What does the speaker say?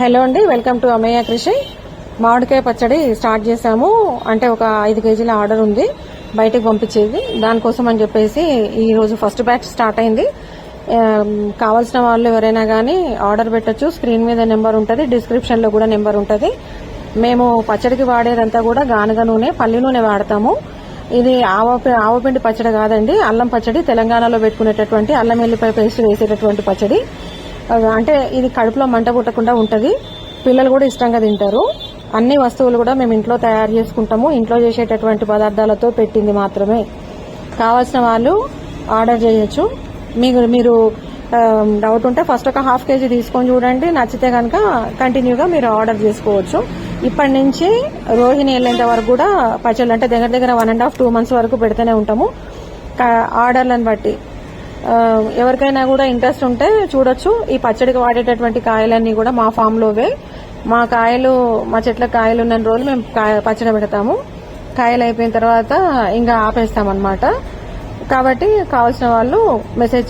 Hello అండి, welcome to అమేయ కృషి. మామిడికాయ పచ్చడి స్టార్ట్ చేసాము. అంటే ఒక 5 కేజీల ఆర్డర్ ఉంది బయటకు పంపించేది. దానికోసం అని చెప్పేసి ఈరోజు ఫస్ట్ బ్యాచ్ స్టార్ట్ అయింది. కావాల్సిన వాళ్ళు ఎవరైనా కానీ ఆర్డర్ పెట్టచ్చు. స్క్రీన్ మీద నెంబర్ ఉంటుంది, డిస్క్రిప్షన్లో కూడా నెంబర్ ఉంటుంది. మేము పచ్చడికి వాడేదంతా కూడా గానుగ నూనె, పల్లి నూనె వాడతాము. ఇది ఆవపిండి పచ్చడి కాదండి, అల్లం పచ్చడి. తెలంగాణలో పెట్టుకునేటటువంటి అల్లం ఎల్లిపాయ పేస్ట్ వేసేటటువంటి పచ్చడి. అంటే ఇది కడుపులో మంట పుట్టకుండా ఉంటుంది. పిల్లలు కూడా ఇష్టంగా తింటారు. అన్ని వస్తువులు కూడా మేము ఇంట్లో తయారు చేసుకుంటాము. ఇంట్లో చేసేటటువంటి పదార్థాలతో పెట్టింది మాత్రమే. కావాల్సిన వాళ్ళు ఆర్డర్ చేయొచ్చు. మీరు డౌట్ ఉంటే ఫస్ట్ ఒక 1/2 కేజీ తీసుకొని చూడండి. నచ్చితే కనుక కంటిన్యూగా మీరు ఆర్డర్ చేసుకోవచ్చు. ఇప్పటి నుంచి రోహిణి వెళ్ళేంత వరకు కూడా పచ్చళ్ళు అంటే దగ్గర 1.5-2 months వరకు పెడుతూనే ఉంటాము. ఆర్డర్లను బట్టి ఎవరికైనా కూడా ఇంట్రెస్ట్ ఉంటే చూడొచ్చు. ఈ పచ్చడికి వాడేటటువంటి కాయలన్నీ కూడా మా ఫామ్ లోవే. మా చెట్ల కాయలు ఉన్న రోజులు మేము పచ్చడి పెడతాము. కాయలు అయిపోయిన తర్వాత ఇంకా ఆపేస్తాం అన్నమాట. కాబట్టి కావాల్సిన వాళ్ళు మెసేజ్